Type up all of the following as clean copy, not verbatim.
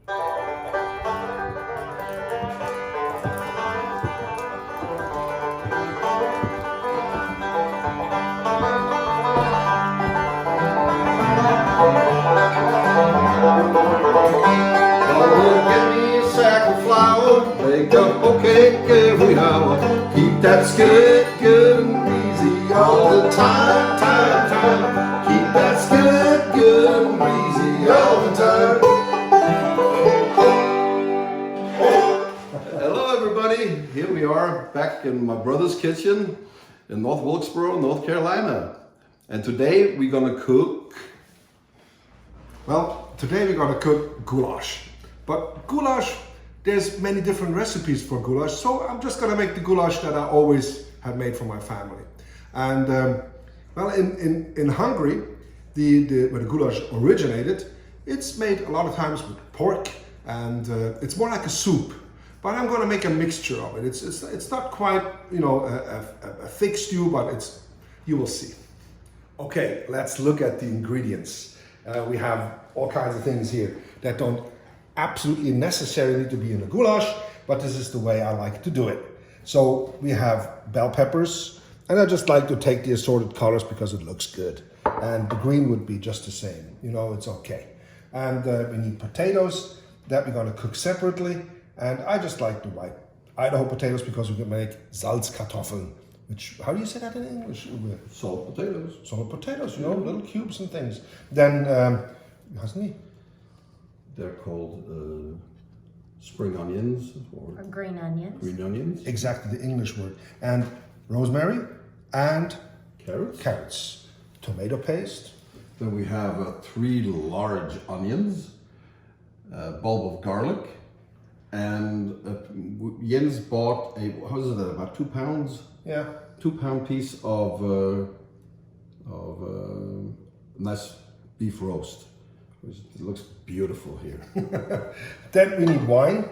Make a whole cake every hour. Keep that skillet good and greasy all the time, time, time. Keep that skillet good and greasy all the time. Hello everybody, here we are back in my brother's kitchen in North Wilkesboro, North Carolina. And today we're gonna cook. Well, today we're gonna cook goulash. But goulash, there's many different recipes for goulash, so I'm just gonna make the goulash that I always had made for my family. And well, in Hungary, where the goulash originated, it's made a lot of times with pork, and it's more like a soup. But I'm gonna make a mixture of it. It's not quite, you know, a thick stew, but you will see. Okay, let's look at the ingredients. We have all kinds of things here that don't absolutely necessarily to be in a goulash, but this is the way I like to do it. So we have bell peppers, and I just like to take the assorted colors because it looks good. And the green would be just the same, you know, it's okay. And we need potatoes that we're gonna cook separately. And I just like the white Idaho potatoes because we can make Salzkartoffeln, which, how do you say that in English? Salt potatoes. Salt potatoes, you know, little cubes and things. Then, hasn't he? They're called spring onions or green onions. Green onions. Exactly, the English word. And rosemary and Carrots. Tomato paste. Then we have 3 large onions, a bulb of garlic, and Jens bought how is it, about 2 pounds? Yeah. 2 pound piece of nice beef roast. It looks beautiful here. Then we need wine,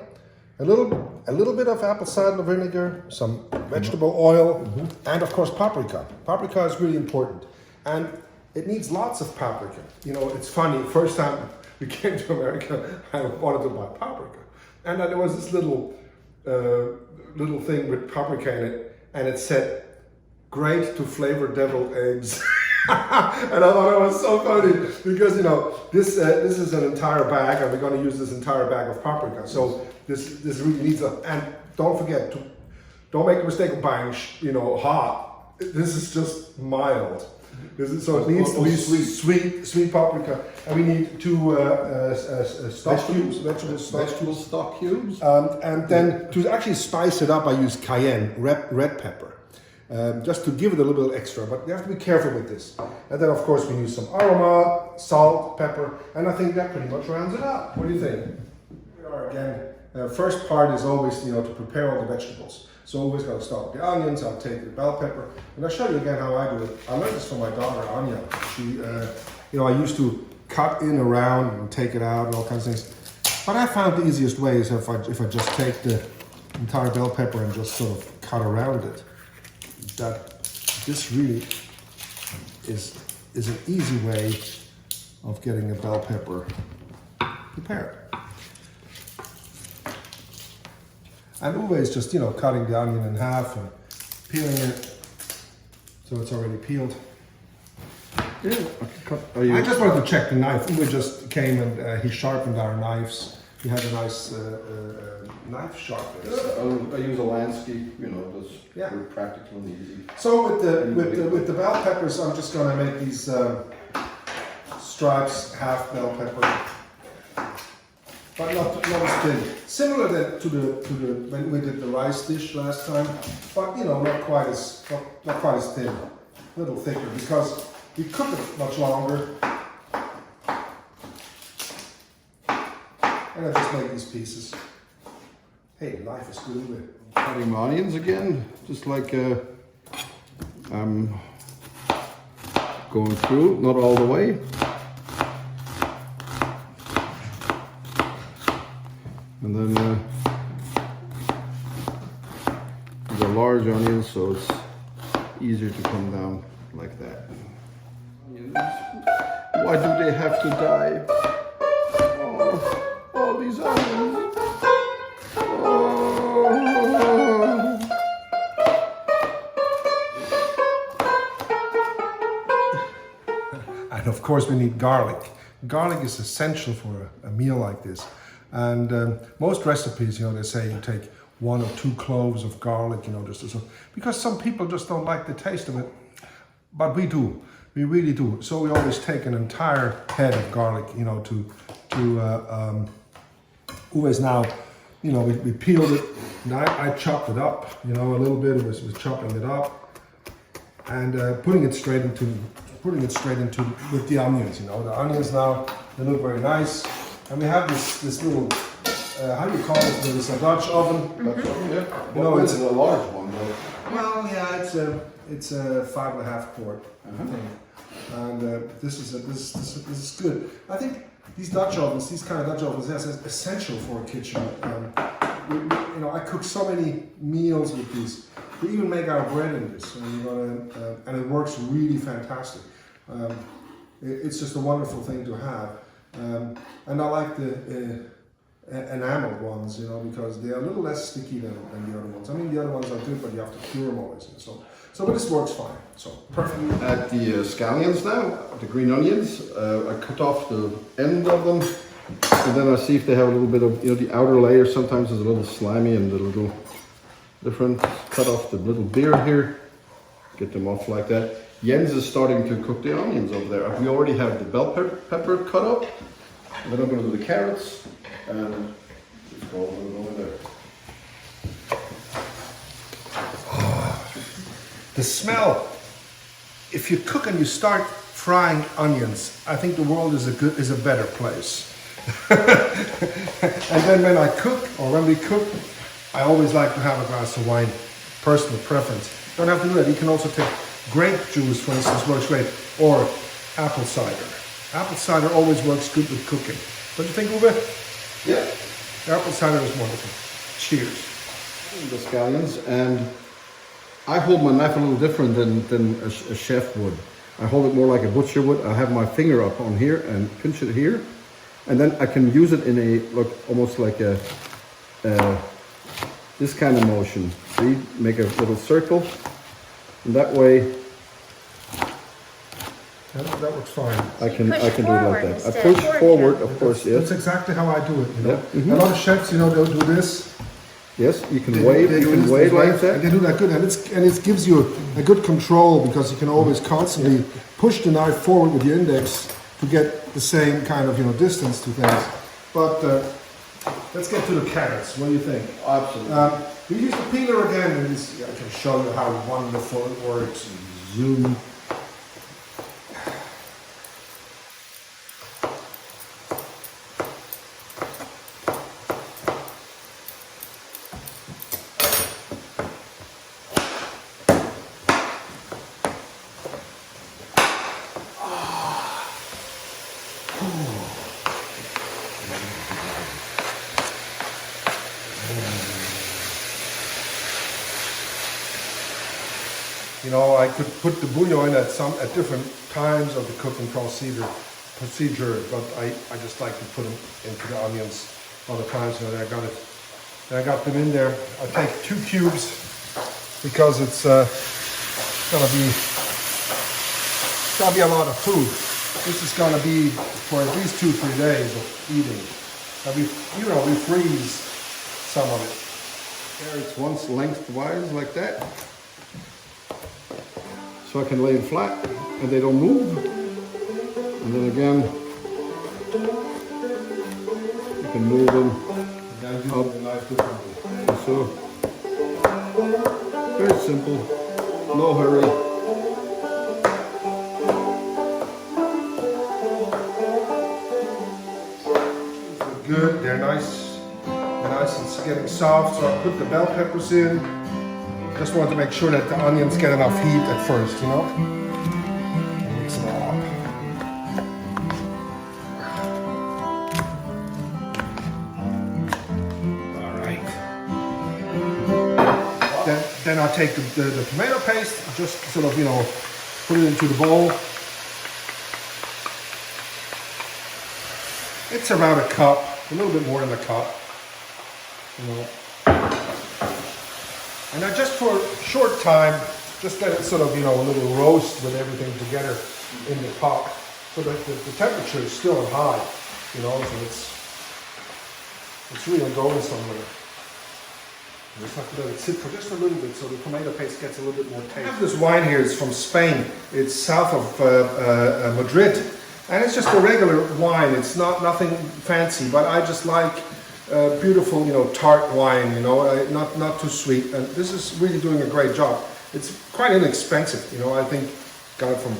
a little bit of apple cider vinegar, some vegetable oil, and of course paprika. Paprika is really important, and it needs lots of paprika. You know, it's funny. First time we came to America, I wanted to buy paprika, and then there was this little thing with paprika in it, and it said, "Great to flavor deviled eggs." And I thought it was so funny because, you know, this is an entire bag, and we're going to use this entire bag of paprika. So this really needs and don't forget to don't make the mistake of buying, you know, hot. This is just mild. So it needs to be sweet paprika, and we need 2 vegetable stock cubes. And then to actually spice it up, I use cayenne, red pepper. Just to give it a little bit extra, but you have to be careful with this. And then of course we use some aroma, salt, pepper, and I think that pretty much rounds it up. What do you think? We are again, first part is always, you know, to prepare all the vegetables. So always got to start with the onions. I'll take the bell pepper, and I'll show you again how I do it. I learned this from my daughter Anya. She, you know, I used to cut in around and take it out and all kinds of things. But I found the easiest way is if I just take the entire bell pepper and just sort of cut around it. That this really is an easy way of getting a bell pepper prepared. And Uwe is just, you know, cutting the onion in half and peeling it so it's already peeled. Yeah, I just wanted to check the knife. Uwe just came and he sharpened our knives. He has a nice knife sharpener. I use a landscape, you know, that's very practical and easy. So with the bell peppers, I'm just gonna make these stripes, half bell pepper, but not as thin. Similar to the when we did the rice dish last time, but you know, not quite as thin, a little thicker because we cook it much longer. And I just make these pieces. Hey, life is good with it. Cutting my onions again, just like I'm going through, not all the way. And then the large onions, so it's easier to come down like that. Why do they have to die? Oh, these onions. And of course we need garlic. Garlic is essential for a meal like this. And most recipes, they say you take 1 or 2 cloves of garlic, because some people just don't like the taste of it. But we do, we really do. So we always take an entire head of garlic, Uwe's now, we peeled it, and I chopped it up, a little bit, was chopping it up, and putting it straight into with the onions, The onions now, they look very nice. And we have this little, how do you call it? It's a Dutch oven. Dutch oven, yeah. It's a large one though. Well, yeah, it's a 5.5 quart thing. And this is good. I think these kind of Dutch ovens, that's essential for a kitchen. I cook so many meals with these. We even make our bread in this, and it works really fantastic. It's just a wonderful thing to have. And I like the enameled ones, because they're a little less sticky than the other ones. I mean, the other ones are good, but you have to cure them always. But this works fine. So perfect. Add the scallions now, the green onions. I cut off the end of them, and then I see if they have a little bit of, the outer layer sometimes is a little slimy and a little different. Cut off the little beard here, get them off like that. Jens is starting to cook the onions over there. We already have the bell pepper cut up. And then I'm going to do the carrots, and just go over there. The smell. If you cook and you start frying onions, I think the world is a better place. And then when we cook, I always like to have a glass of wine. Personal preference. Don't have to do that. You can also take grape juice, for instance, works great, or apple cider. Apple cider always works good with cooking. Don't you think, Uwe? Yeah. Apple cider is wonderful. Cheers. The scallions, and I hold my knife a little different than a chef would. I hold it more like a butcher would. I have my finger up on here and pinch it here, and then I can use it in almost like this kind of motion. See, make a little circle, and that way. That works fine. I can do it like that. I push forward, of course, yes. That's exactly how I do it. Yeah. Mm-hmm. A lot of chefs, they'll do this. Yes, you can wave. You can wave like that. And they do that good, and it gives you a good control, because you can always constantly push the knife forward with your index to get the same kind of distance to things. But let's get to the carrots. What do you think? Absolutely. We use the peeler again, and I can show you how wonderful it works. Zoom. I could put the bouillon at different times of the cooking procedure, but I just like to put them into the onions all the time. So I got them in there. I take 2 cubes because it's gonna be a lot of food. This is gonna be for at least 2-3 days of eating. We freeze some of it. Carrots once lengthwise like that. So I can lay them flat and they don't move. And then again, you can move them up. So, very simple, no hurry. Good, they're nice. They're nice and getting soft. So I put the bell peppers in. Just want to make sure that the onions get enough heat at first, Mix it all up. All right. Then I take the tomato paste, just sort of, put it into the bowl. It's about a cup. a little bit more in the cup, you know. And I just for a short time, just let it sort of, you know, a little roast with everything together in the pot. So that the temperature is still high, you know, so it's really going somewhere. You just have to let it sit for just a little bit so the tomato paste gets a little bit more taste. I have this wine here, it's from Spain. It's south of Madrid. And it's just a regular wine. It's nothing fancy, but I just like beautiful, you know, tart wine, you know, not too sweet. And this is really doing a great job. It's quite inexpensive, you know. I think got it from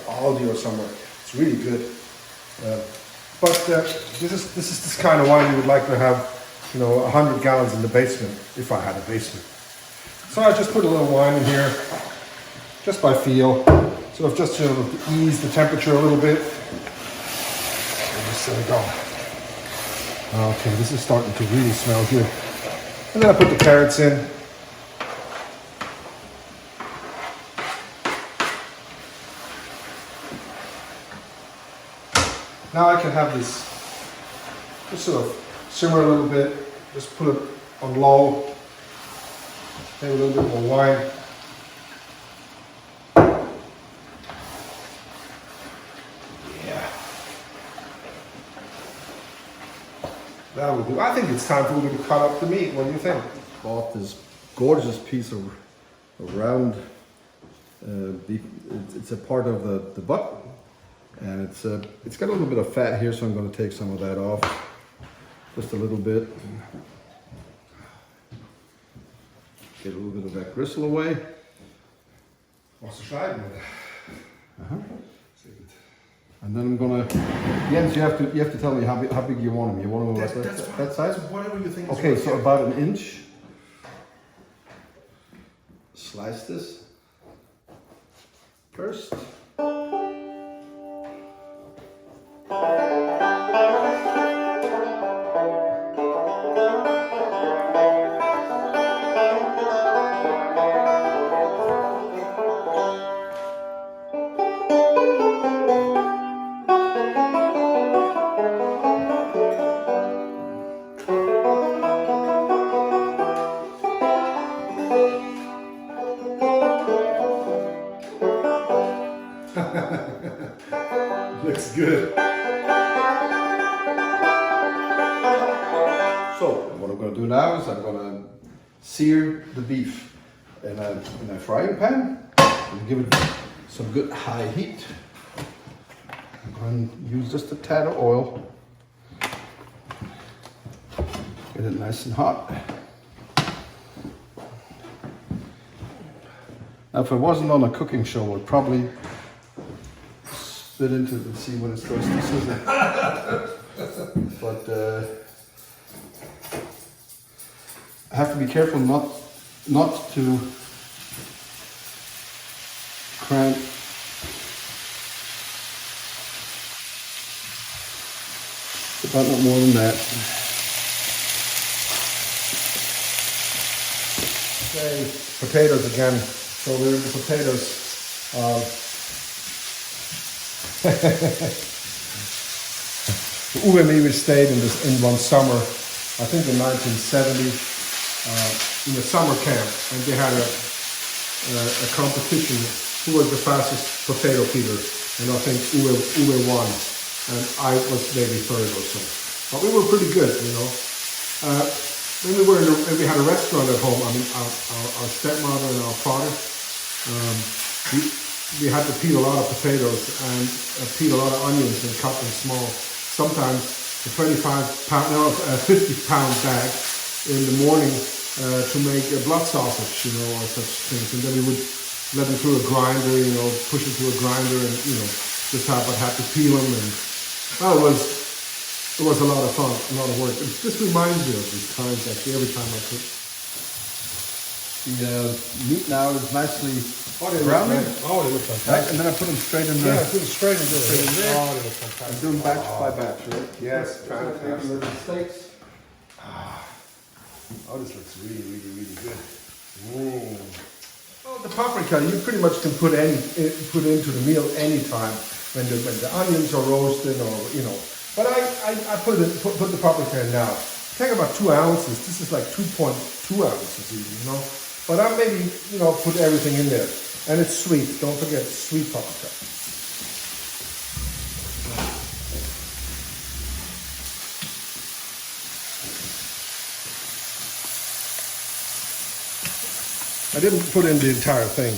Aldi or somewhere. It's really good. But this is this kind of wine you would like to have, you know, 100 gallons in the basement, if I had a basement. So I just put a little wine in here, just by feel, sort of just to ease the temperature a little bit. And just let it go. Okay, this is starting to really smell good. And then I put the carrots in. Now I can have this just sort of simmer a little bit, just put it on low, maybe a little bit more wine. Yeah. That will do. I think it's time for me to cut up the meat. What do you think? Bought this gorgeous piece of round beef. It's a part of the butt, and it's got a little bit of fat here, so I'm going to take some of that off. Just a little bit. Get a little bit of that gristle away. What's the side with And then I'm gonna. Jens, you have to tell me how big you want them. You want them That's that size? Whatever you think. Okay, so about an inch. Slice this first. Looks good. So what I'm going to do now is I'm going to sear the beef in a frying pan and give it some good high heat. I'm going to use just a tad of oil. Get it nice and hot. Now if it wasn't on a cooking show, I'd probably spit into it and see when it starts to sizzle. But I have to be careful not to crank about not more than that. Okay, potatoes again. So we're in the potatoes. Uwe and me, we stayed in one summer, I think in 1970, in a summer camp, and they had a competition who was the fastest potato peeler, and I think Uwe won, and I was maybe third or so. But we were pretty good, you know. When we had a restaurant at home, I mean, our stepmother and our father, we had to peel a lot of potatoes and peel a lot of onions and cut them small. Sometimes a 50 pound bag in the morning to make a blood sausage, you know, or such things. And then we would let them through a grinder, you know, push it through a grinder, and you know, just had to peel them. And it was a lot of fun, a lot of work. It just reminds me of these times actually every time I cook. The meat now is nicely brown. Oh, they look fantastic. Right, and then I put them straight in there. Yeah, put them straight in there. Oh, they look I'm fantastic. doing batch by batch, right? Yes, fantastic. Little steaks. Oh, this looks really, really, really good. Well, the paprika you pretty much can put into the meal anytime when the onions are roasted, or you know, But I put the paprika in now. Take about 2 ounces. This is like 2.2 ounces even, you know. But I maybe, you know, put everything in there. And it's sweet. Don't forget, sweet paprika. I didn't put in the entire thing,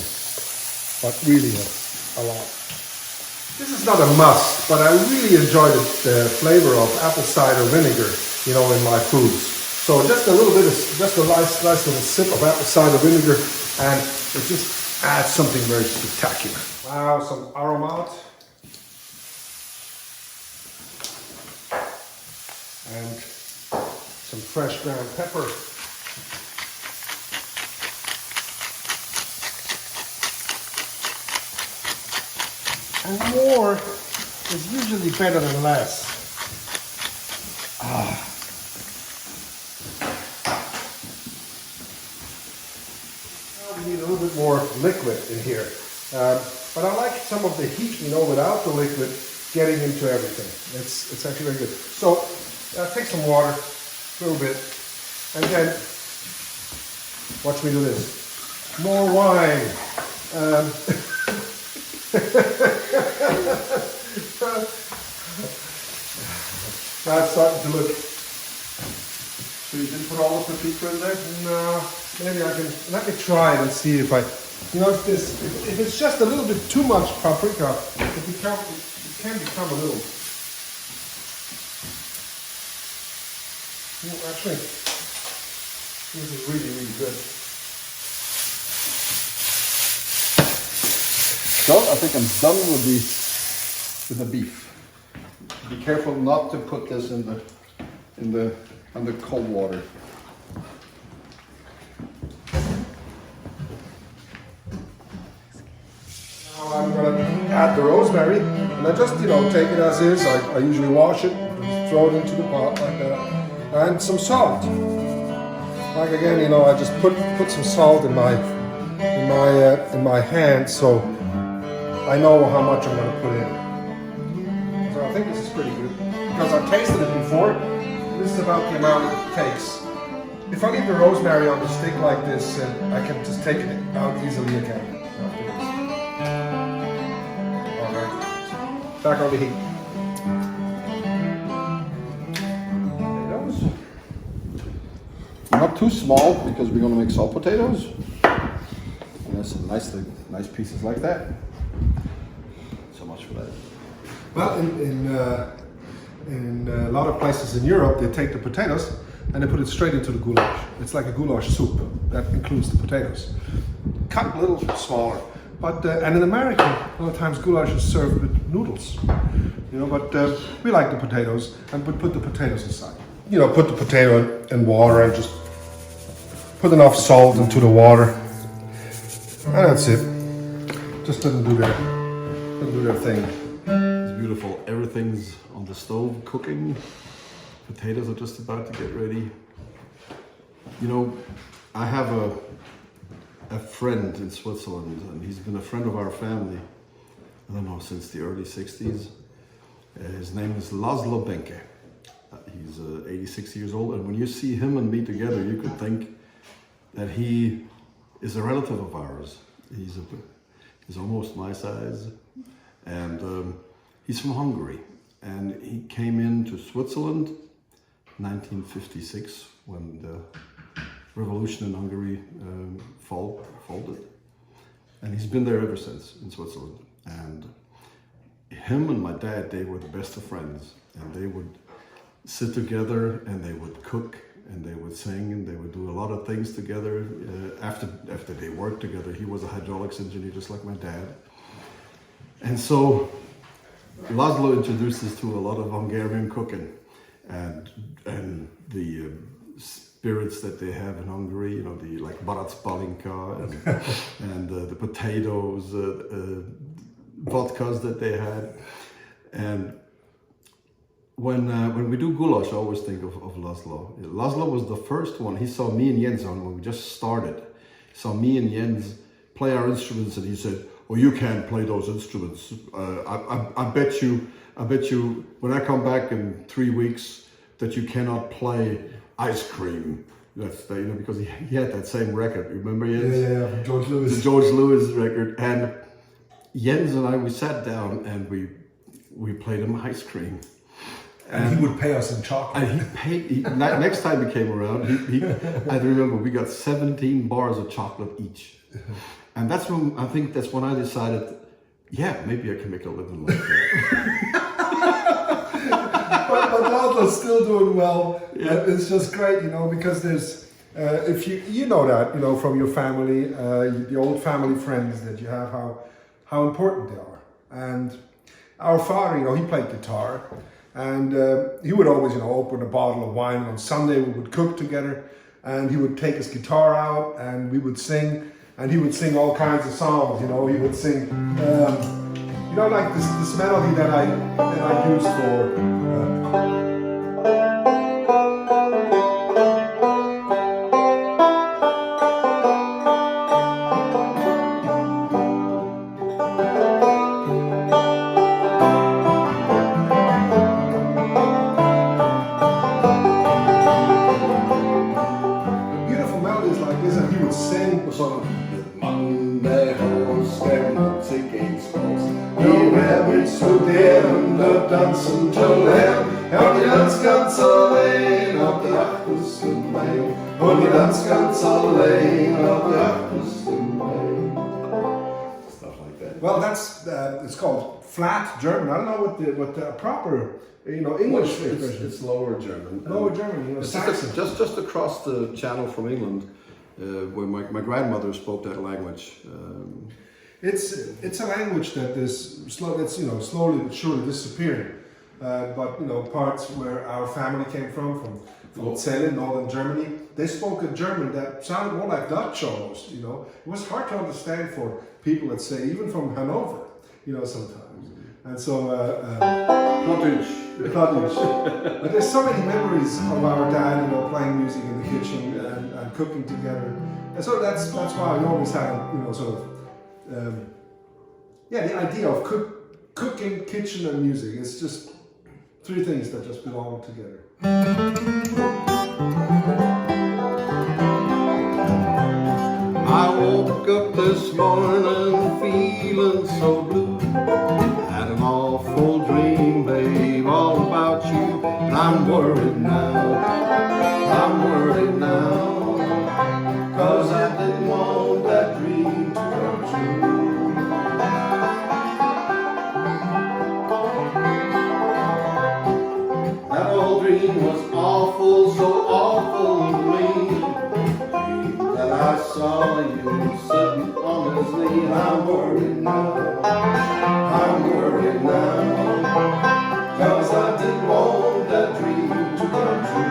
but really a lot. This is not a must, but I really enjoy the flavor of apple cider vinegar, you know, in my foods. So just a little bit of, just a nice little sip of apple cider vinegar, and it just adds something very spectacular. Wow, some aromat. And some fresh ground pepper. And more is usually better than less. Now we need a little bit more liquid in here. But I like some of the heat, you know, without the liquid getting into everything. It's actually very good. So take some water, a little bit, and then watch me do this. More wine. Now it's starting to look. So you didn't put all the paprika in there? No, maybe I can. Let me try it and see if I. You know, if it's just a little bit too much paprika, it can become a little. Actually, this is really, really good. So I think I'm done with the beef. Be careful not to put this under cold water. Now I'm gonna add the rosemary, and I just, you know, take it as is. I usually wash it, throw it into the pot like that, and some salt. Like again, you know, I just put some salt in my hand, so I know how much I'm gonna put in. So I think this is pretty good because I've tasted it before. This is about the amount it takes. If I leave the rosemary on the stick like this, I can just take it out easily again. Alright, back on the heat. Potatoes. Not too small because we're going to make salt potatoes. And there's some nice pieces like that. So much for that. Well, in a lot of places in Europe, they take the potatoes and they put it straight into the goulash. It's like a goulash soup that includes the potatoes. Cut a little smaller. But and in America, a lot of times goulash is served with noodles. You know, but we like the potatoes and put the potatoes aside. You know, put the potato in water and just put enough salt into the water. And that's it. Just let them do their thing. It's beautiful. Everything's on the stove cooking. Potatoes are just about to get ready. You know, I have a friend in Switzerland, and he's been a friend of our family, I don't know, since the early 60s. His name is Laszlo Benke. He's 86 years old, and when you see him and me together, you could think that he is a relative of ours. He's almost my size, and he's from Hungary, and he came into Switzerland 1956 when the revolution in Hungary folded, and he's been there ever since in Switzerland. And him and my dad, they were the best of friends, and they would sit together and they would cook and they would sing and they would do a lot of things together. After they worked together, he was a hydraulics engineer just like my dad, and so Laszlo introduced us to a lot of Hungarian cooking and the spirits that they have in Hungary, you know, the like barac palinka and the potatoes, vodkas that they had. And when we do goulash, I always think of Laszlo. Laszlo was the first one. He saw me and Jens on when we just started. He saw me and Jens play our instruments, and he said, "Oh, you can't play those instruments. I bet you, when I come back in 3 weeks, that you cannot play Ice Cream." That's because he had that same record. Remember Jens? Yeah, from George Lewis. The George Lewis record. And Jens and we sat down and we played him Ice Cream. And he would pay us in chocolate. And next time he came around, I remember we got 17 bars of chocolate each. And that's when I decided, yeah, maybe I can make a living like that. But Walter's still doing well. Yeah. It's just great, because there's, if you know that, from your family, the old family friends that you have, how important they are. And our father, he played guitar. And he would always, open a bottle of wine. And on Sunday we would cook together, and he would take his guitar out, and we would sing. And he would sing all kinds of songs. He would sing, like this melody that I used for. Dansen till hem, ja die dans ganz alleen op de 8e Mei. Oh die dans ganz alleen op de 8e Mei. Stuff like that. Well, that's it's called flat German. I don't know what the proper English version. It's Lower German. Lower German, It's Saxon. just across the channel from England, where my grandmother spoke that language. It's a language that is slowly but surely disappearing. But parts where our family came from Celle, northern Germany, they spoke a German that sounded more like Dutch almost. It was hard to understand for people, let's say, even from Hanover. Sometimes. And so Plattdeutsch. But there's so many memories of our dad, playing music in the kitchen and cooking together. And so that's why we always had the idea of cooking, kitchen, and music. It's just 3 things that just belong together. I woke up this morning feeling so blue. Had an awful dream, babe, all about you. And I'm worried now, 'cause I didn't want that dream to come true. That old dream was awful, so awful to me, that I saw you sitting on his knee. And I'm worried now, 'cause I didn't want that dream to come true.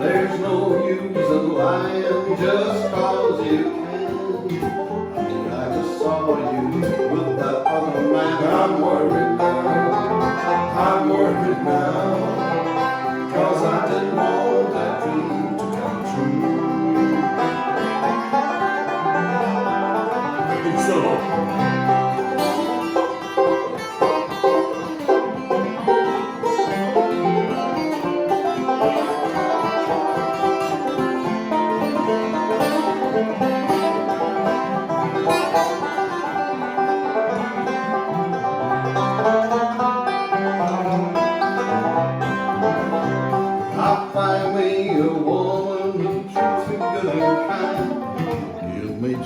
There's no use in lying just 'cause you can. I mean, I just saw you with that other man. I'm worried now, 'cause I didn't want that dream to come true. So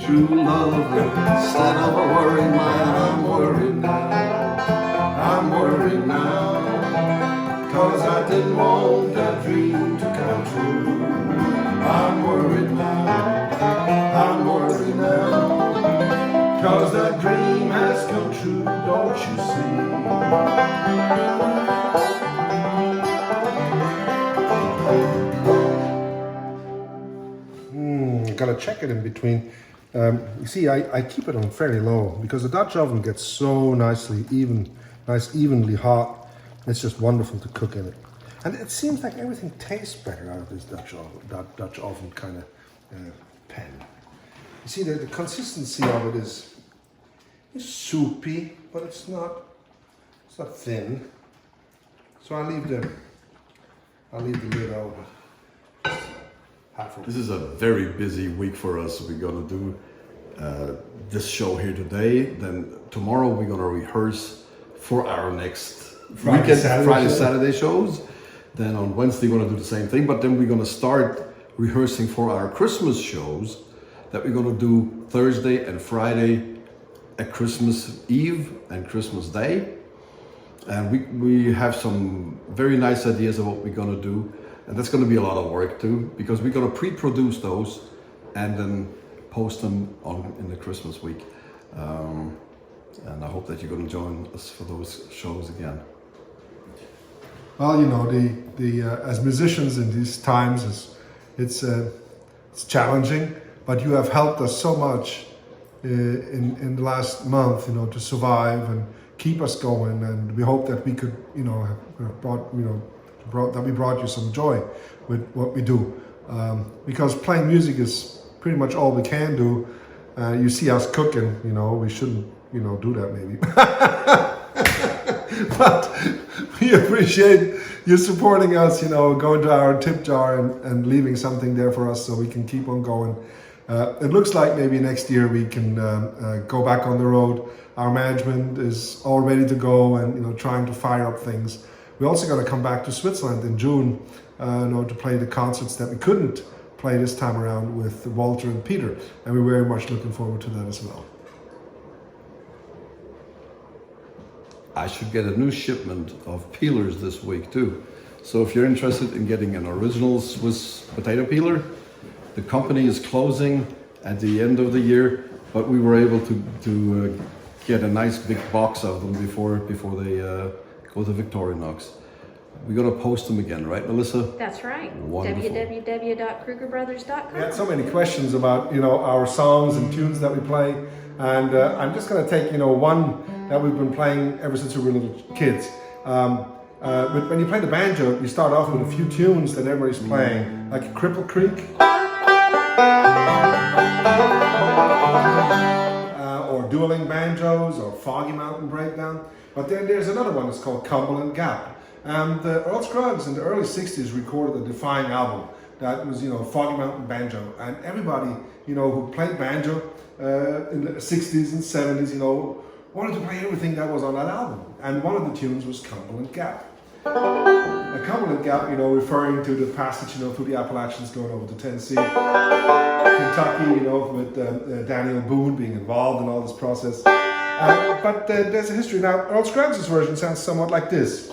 true love instead of a worry dream has come true, don't you see? Gotta check it in between. You see, I keep it on fairly low because the Dutch oven gets so evenly hot. It's just wonderful to cook in it. And it seems like everything tastes better out of this Dutch oven kind of pan. You see, the consistency of it is soupy, but it's not thin. So I'll leave the lid open. This is a very busy week for us. We're gonna do this show here today. Then tomorrow we're gonna rehearse for our next Friday, Saturday shows. Then on Wednesday we're gonna do the same thing. But then we're gonna start rehearsing for our Christmas shows that we're gonna do Thursday and Friday at Christmas Eve and Christmas Day. And we have some very nice ideas of what we're gonna do. And that's going to be a lot of work too, because we're going to pre-produce those and then post them in the Christmas week. And I hope that you're going to join us for those shows again. Well, you know, as musicians in these times, it's challenging, but you have helped us so much in the last month, you know, to survive and keep us going. And we hope that we could, you know, have brought you some joy with what we do, because playing music is pretty much all we can do. You see us cooking, you know, we shouldn't, you know, do that maybe. But we appreciate you supporting us, you know, going to our tip jar and leaving something there for us so we can keep on going. It looks like maybe next year we can go back on the road. Our management is all ready to go and, you know, trying to fire up things. We're also going to come back to Switzerland in June, you know, to play the concerts that we couldn't play this time around with Walter and Peter, and we're very much looking forward to that as well. I should get a new shipment of peelers this week too. So if you're interested in getting an original Swiss potato peeler, the company is closing at the end of the year, but we were able to get a nice big box of them before they go to Victorinox. We're gonna post them again, right, Melissa? That's right. Wonderful. www.krugerbrothers.com. We had so many questions about, you know, our songs and tunes that we play, and I'm just going to take, you know, one that we've been playing ever since we were little kids. When you play the banjo, you start off with a few tunes that everybody's playing, like Cripple Creek, or Dueling Banjos, or Foggy Mountain Breakdown. But then there's another one that's called Cumberland Gap. And the Earl Scruggs in the early 60s recorded a defining album that was, you know, Foggy Mountain Banjo. And everybody, you know, who played banjo in the 60s and 70s, you know, wanted to play everything that was on that album. And one of the tunes was Cumberland Gap. Cumberland Gap, you know, referring to the passage, you know, through the Appalachians going over to Tennessee, Kentucky, you know, with Daniel Boone being involved in all this process. But there's a history. Now, Earl Scruggs' version sounds somewhat like this.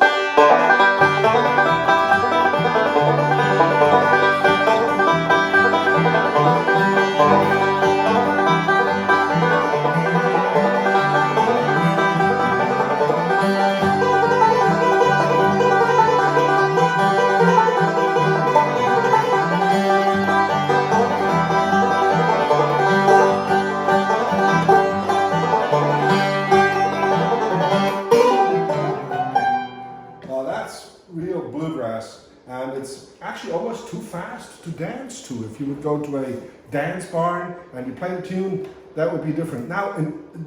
Real bluegrass, and it's actually almost too fast to dance to. If you would go to a dance bar and you play the tune, that would be different. Now,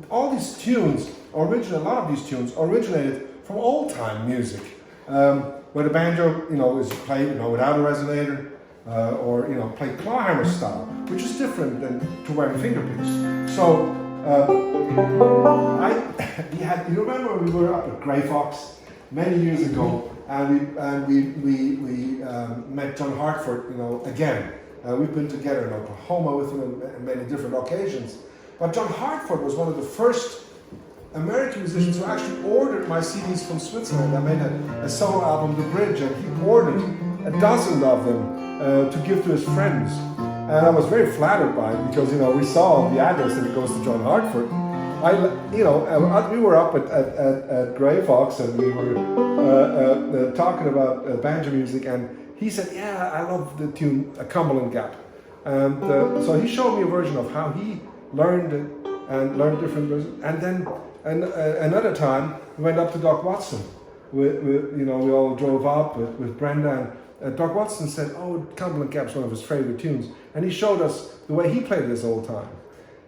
all these tunes, a lot of these tunes originated from old-time music, where the banjo, you know, is played, you know, without a resonator, or, you know, played clawhammer style, which is different than to wearing fingerpicks. So, you remember we were up at Grey Fox many years ago, and we met John Hartford, you know, again. We've been together in Oklahoma with him on many different occasions. But John Hartford was one of the first American musicians who actually ordered my CDs from Switzerland. I made a solo album, The Bridge, and he ordered a dozen of them to give to his friends. And I was very flattered by it because, you know, we saw the address that it goes to John Hartford. we were up at Grey Fox and we were talking about banjo music, and he said, "Yeah, I love the tune Cumberland Gap," and so he showed me a version of how he learned it and learned different versions. And then another time we went up to Doc Watson. We all drove up with Brenda, and Doc Watson said, "Oh, Cumberland Gap's one of his favorite tunes," and he showed us the way he played this old time.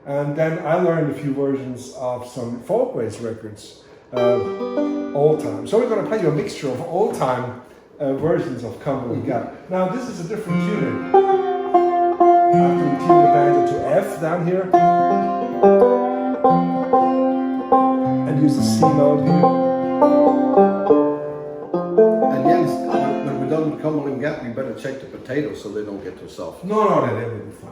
And then I learned a few versions of some Folkways records, old time. So we're going to play you a mixture of old time versions of Cumberland Gap. Now this is a different tuning. After we tune the banjo to F down here, and use the C note here. And Jens, when we're done with Cumberland Gap, you better check the potatoes so they don't get too soft. No, they will be fine.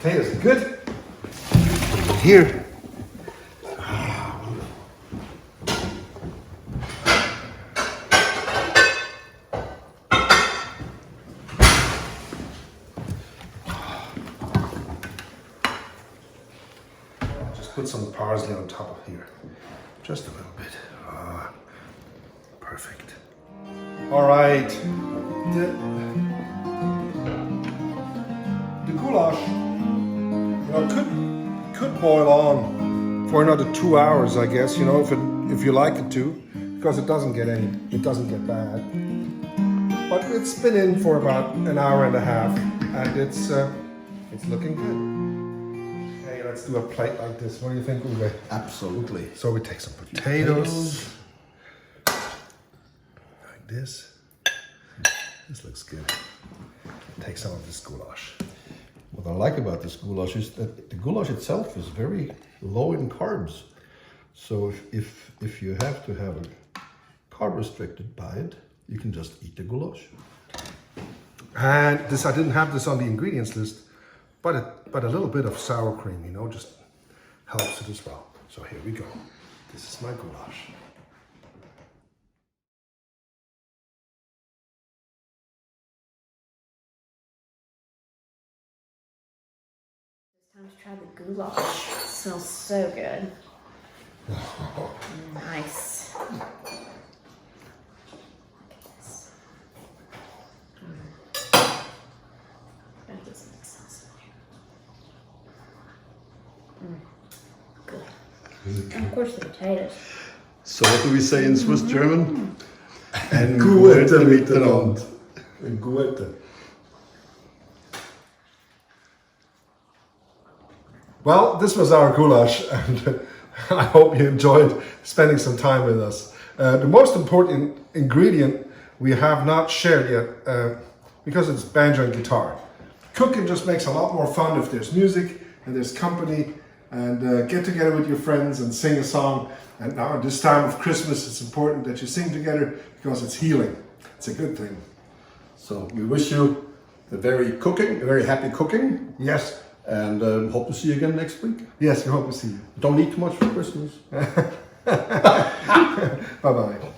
Potatoes are good. Here. Just put some parsley on top of here. Just a little bit. Perfect. All right. The goulash, could boil on for another 2 hours, I guess. If you like it to, because it doesn't get bad. But it's been in for about an hour and a half, and it's looking good. Hey, let's do a plate like this. What do you think, Uwe? Absolutely. So we take some potatoes. Like this. This looks good. Take some of this goulash. What I like about this goulash is that the goulash itself is very low in carbs. So if you have to have a carb-restricted diet, you can just eat the goulash. And this, I didn't have this on the ingredients list, but a little bit of sour cream, just helps it as well. So here we go. This is my goulash. Time to try the goulash. It smells so good. Nice. Gotta get some sauce in there. Good. And of course the potatoes. So what do we say in Swiss German? And Gute miteinander. Gute. Well, this was our goulash, and I hope you enjoyed spending some time with us. The most important ingredient we have not shared yet, because it's banjo and guitar. Cooking just makes a lot more fun if there's music and there's company, and get together with your friends and sing a song. And now at this time of Christmas, it's important that you sing together because it's healing. It's a good thing. So we wish you a very happy cooking. Yes. And hope to see you again next week. Yes, we hope to see you. Don't eat too much for Christmas. Bye-bye.